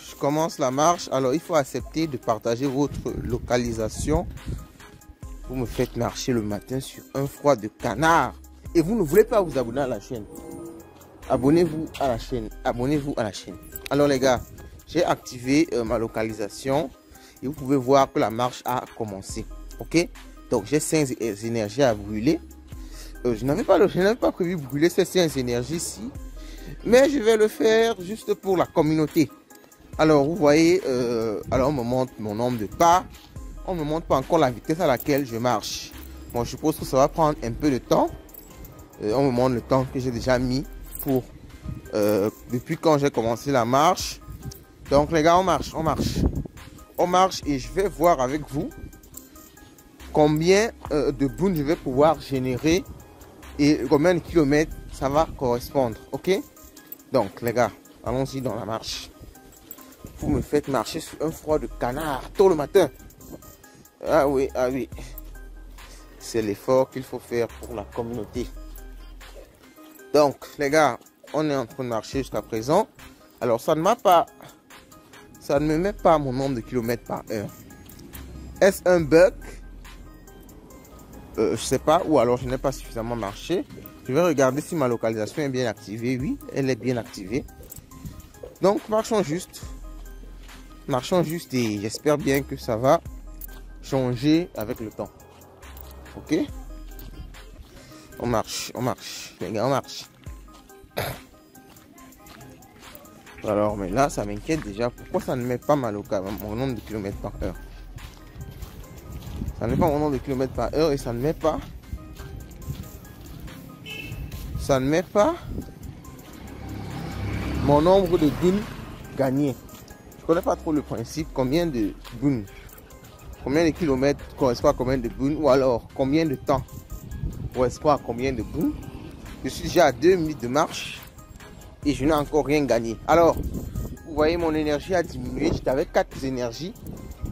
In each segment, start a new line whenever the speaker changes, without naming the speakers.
je commence la marche. Alors, il faut accepter de partager votre localisation. Vous me faites marcher le matin sur un froid de canard. Et vous ne voulez pas vous abonner à la chaîne. Abonnez-vous à la chaîne. Abonnez-vous à la chaîne. Alors, les gars, j'ai activé ma localisation. Et vous pouvez voir que la marche a commencé. Ok? Donc, j'ai 5 énergies à brûler. Je n'avais pas prévu brûler ces 5 énergies-ci. Mais je vais le faire juste pour la communauté. Alors, vous voyez, alors on me montre mon nombre de pas. On ne me montre pas encore la vitesse à laquelle je marche. Bon, je suppose que ça va prendre un peu de temps. On me montre le temps que j'ai déjà mis pour depuis quand j'ai commencé la marche. Donc, les gars, on marche, on marche. On marche et je vais voir avec vous combien de boons je vais pouvoir générer et combien de kilomètres ça va correspondre. Ok? Donc, les gars, allons-y dans la marche. Vous me faites marcher sur un froid de canard tôt le matin. Ah oui, ah oui. C'est l'effort qu'il faut faire pour la communauté. Donc, les gars, on est en train de marcher jusqu'à présent. Alors, ça ne me met pas mon nombre de kilomètres par heure. Est-ce un bug? Je sais pas. Ou alors, je n'ai pas suffisamment marché. Je vais regarder si ma localisation est bien activée. Oui, elle est bien activée. Donc, marchons juste. Marchons juste et j'espère bien que ça va changer avec le temps. Ok? On marche, les gars, on marche. Alors, mais là, ça m'inquiète déjà. Pourquoi ça ne met pas mon nombre de kilomètres par heure? Ça ne met pas mon nombre de kilomètres par heure et ça ne met pas. Ça ne met pas mon nombre de boons gagnés. Je connais pas trop le principe. Combien de boons, combien de kilomètres correspond à combien de boons, ou alors combien de temps correspond à combien de boons. Je suis déjà à 2 minutes de marche et je n'ai encore rien gagné. Alors, vous voyez, mon énergie a diminué. J'étais avec 4 énergies.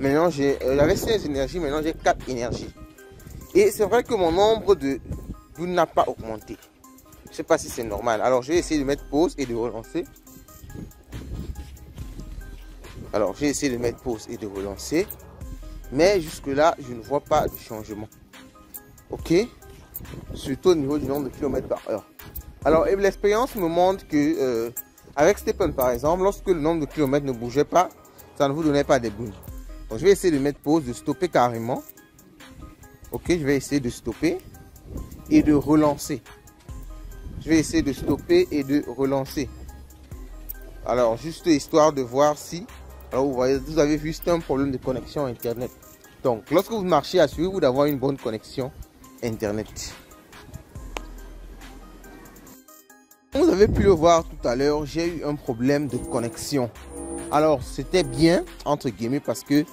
Maintenant, j'avais 16 énergies. Maintenant, j'ai 4 énergies. Et c'est vrai que mon nombre de boons n'a pas augmenté. Je ne sais pas si c'est normal. Alors, je vais essayer de mettre pause et de relancer. Alors, j'ai essayé de mettre pause et de relancer. Mais jusque-là, je ne vois pas de changement. Ok? Surtout au niveau du nombre de kilomètres par heure. Alors, l'expérience me montre que, avec Stephen par exemple, lorsque le nombre de kilomètres ne bougeait pas, ça ne vous donnait pas des boons. Donc, je vais essayer de mettre pause, de stopper carrément. Ok? Je vais essayer de stopper et de relancer. Je vais essayer de stopper et de relancer. Alors, juste histoire de voir si... Alors, vous voyez, vous avez vu, c'est un problème de connexion Internet. Donc, lorsque vous marchez, assurez-vous d'avoir une bonne connexion Internet. Vous avez pu le voir tout à l'heure, j'ai eu un problème de connexion. Alors, c'était bien, entre guillemets, parce que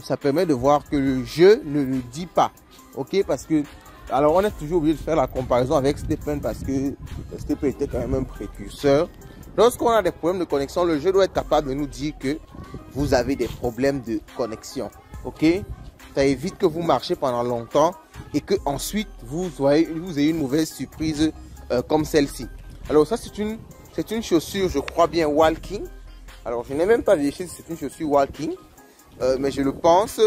ça permet de voir que le jeu ne le dit pas. Ok, parce que... Alors, on est toujours obligé de faire la comparaison avec Stephen parce que Stephen était quand même un précurseur. Lorsqu'on a des problèmes de connexion, le jeu doit être capable de nous dire que vous avez des problèmes de connexion. Ok? Ça évite que vous marchez pendant longtemps et que ensuite vous ayez une mauvaise surprise comme celle-ci. Alors ça, c'est une chaussure, je crois bien, walking. Alors, je n'ai même pas vérifié si c'est une chaussure walking. Mais je le pense.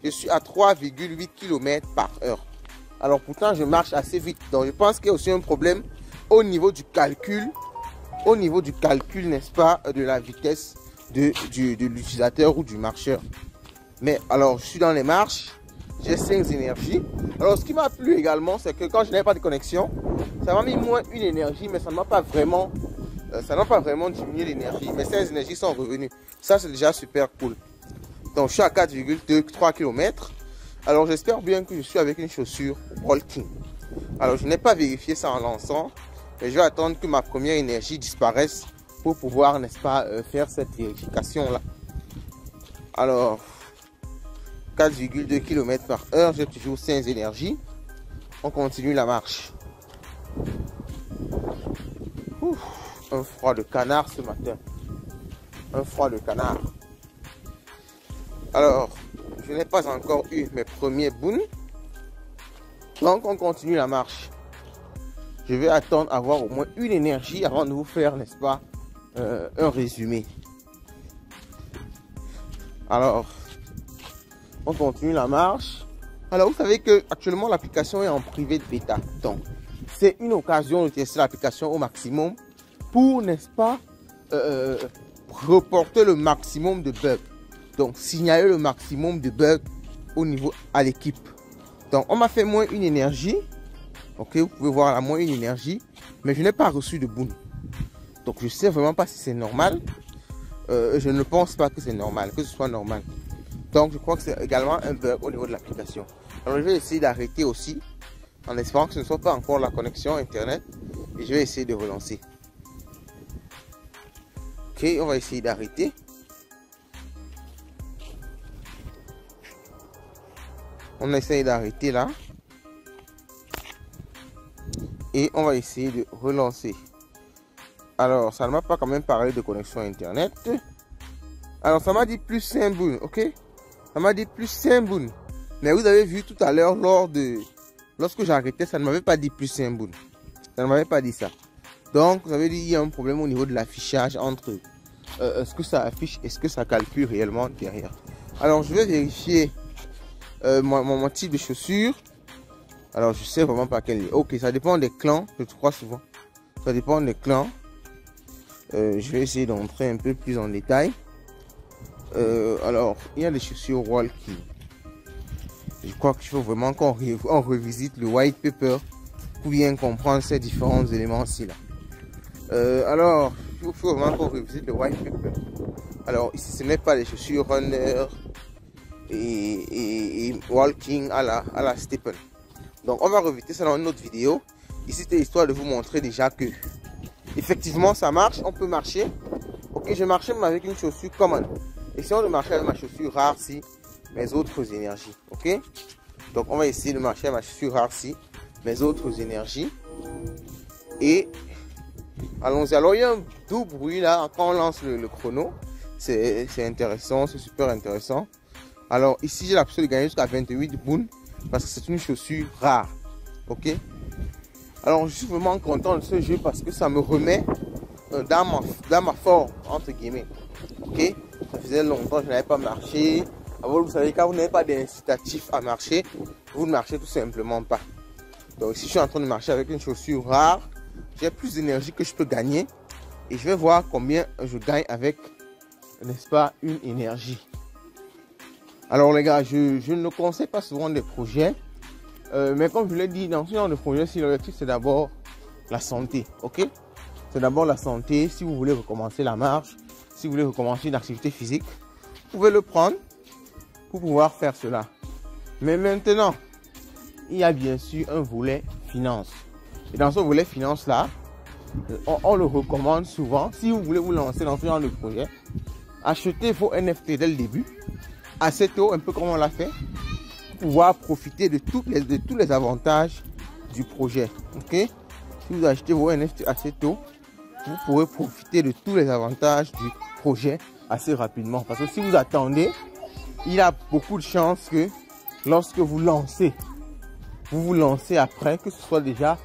Je suis à 3,8 km par heure. Alors pourtant, je marche assez vite. Donc, je pense qu'il y a aussi un problème au niveau du calcul. Au niveau du calcul, n'est-ce pas, de la vitesse de l'utilisateur ou du marcheur. Mais alors, je suis dans les marches. J'ai 5 énergies. Alors, ce qui m'a plu également, c'est que quand je n'avais pas de connexion, ça m'a mis moins une énergie, mais ça ne m'a pas vraiment diminué l'énergie. Mes 16 énergies sont revenues. Ça, c'est déjà super cool. Donc, je suis à 4,3 km. Alors, j'espère bien que je suis avec une chaussure walking. Alors, je n'ai pas vérifié ça en lançant. Mais je vais attendre que ma première énergie disparaisse pour pouvoir, n'est-ce pas, faire cette vérification-là. Alors, 4,2 km par heure, j'ai toujours 5 énergies. On continue la marche. Ouf, un froid de canard ce matin. Un froid de canard. Alors, je n'ai pas encore eu mes premiers boons. Donc, on continue la marche. Je vais attendre avoir au moins une énergie avant de vous faire, n'est-ce pas, un résumé. Alors, on continue la marche. Alors, vous savez que actuellement l'application est en privé de bêta. Donc, c'est une occasion de tester l'application au maximum pour, n'est-ce pas, reporter le maximum de bugs. Donc, signaler le maximum de bugs au niveau à l'équipe. Donc, on m'a fait moins une énergie. Ok, vous pouvez voir là, moins une énergie. Mais je n'ai pas reçu de boon. Donc, je ne sais vraiment pas si c'est normal. Je ne pense pas que c'est normal, que ce soit normal. Donc, je crois que c'est également un bug au niveau de l'application. Alors, je vais essayer d'arrêter aussi, en espérant que ce ne soit pas encore la connexion Internet. Et je vais essayer de relancer. Ok, on va essayer d'arrêter. On essaye d'arrêter là. Et on va essayer de relancer. Alors, ça ne m'a pas quand même parlé de connexion Internet. Alors, ça m'a dit plus 5 boons, ok? Ça m'a dit plus 5 boons. Mais vous avez vu tout à l'heure, lorsque j'arrêtais, ça ne m'avait pas dit plus 5 boons. Ça ne m'avait pas dit ça. Donc, vous avez dit qu'il y a un problème au niveau de l'affichage entre ce que ça affiche et ce que ça calcule réellement derrière. Alors, je vais vérifier mon type de chaussures. Alors, je sais vraiment pas quel est. Ok, ça dépend des clans, je crois souvent. Ça dépend des clans. Je vais essayer d'entrer un peu plus en détail. Alors, il y a des chaussures walkie. Je crois qu'il faut vraiment qu'on revisite le white paper pour bien comprendre ces différents éléments-ci là. Alors, il faut vraiment qu'on revisite le white paper. Alors, ici, ce n'est pas des chaussures runner et walking à la Stephen. Donc, on va revisiter ça dans une autre vidéo. Ici, c'était histoire de vous montrer déjà que effectivement, ça marche. On peut marcher. Ok, je marchais même avec une chaussure common. Essayons de marcher avec ma chaussure rare si mes autres énergies. Ok, donc on va essayer de marcher avec ma chaussure rare si mes autres énergies. Et allons-y. Alors, il y a un doux bruit là quand on lance le chrono. C'est intéressant, c'est super intéressant. Alors, ici, j'ai la possibilité de gagner jusqu'à 28 boons parce que c'est une chaussure rare. Ok. Alors, je suis vraiment content de ce jeu parce que ça me remet dans ma forme, entre guillemets. Ok. Ça faisait longtemps que je n'avais pas marché. Alors, vous savez, quand vous n'avez pas d'incitatif à marcher, vous ne marchez tout simplement pas. Donc, ici, je suis en train de marcher avec une chaussure rare. J'ai plus d'énergie que je peux gagner. Et je vais voir combien je gagne avec, n'est-ce pas, une énergie. Alors, les gars, je ne conseille pas souvent des projets. Mais comme je l'ai dit, dans ce genre de projet, si l'objectif c'est d'abord la santé, ok? C'est d'abord la santé. Si vous voulez recommencer la marche, si vous voulez recommencer une activité physique, vous pouvez le prendre pour pouvoir faire cela. Mais maintenant, il y a bien sûr un volet finance. Et dans ce volet finance là, on le recommande souvent. Si vous voulez vous lancer dans ce genre de projet, achetez vos NFT dès le début, assez tôt, un peu comme on l'a fait, pouvoir profiter de tous les avantages du projet. Ok, si vous achetez vos NFT assez tôt, vous pourrez profiter de tous les avantages du projet assez rapidement. Parce que si vous attendez, il y a beaucoup de chances que lorsque vous vous lancez après, que ce soit déjà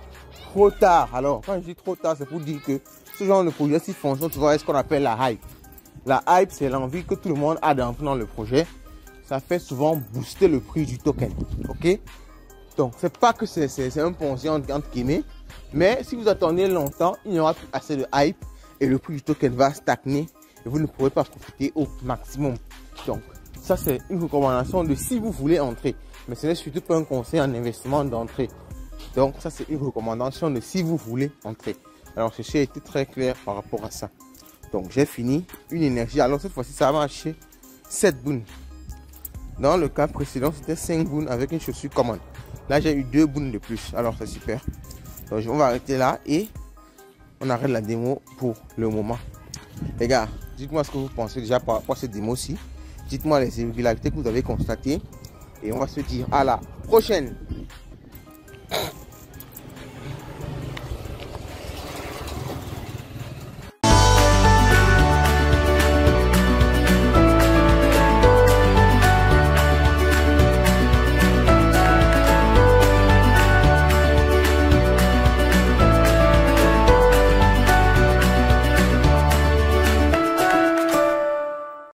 trop tard. Alors, quand je dis trop tard, c'est pour dire que ce genre de projet, s'il fonctionne, tu vois, ce qu'on appelle la hype. La hype, c'est l'envie que tout le monde a d'entrer dans le projet. Ça fait souvent booster le prix du token. Ok, donc c'est pas que c'est un ponzi entre guillemets, mais si vous attendez longtemps, il n'y aura plus assez de hype et le prix du token va stagner et vous ne pourrez pas profiter au maximum. Donc ça, c'est une recommandation de si vous voulez entrer, mais ce n'est surtout pas un conseil en investissement d'entrée. Donc ça, c'est une recommandation de si vous voulez entrer. Alors ceci a été très clair par rapport à ça. Donc j'ai fini une énergie. Alors cette fois-ci, ça a marché 7 boons. Dans le cas précédent, c'était 5 boons avec une chaussure common. Là, j'ai eu 2 boons de plus. Alors, c'est super. Donc, on va arrêter là et on arrête la démo pour le moment. Les gars, dites-moi ce que vous pensez déjà par rapport à cette démo-ci. Dites-moi les irrégularités que vous avez constatées. Et on va se dire à la prochaine.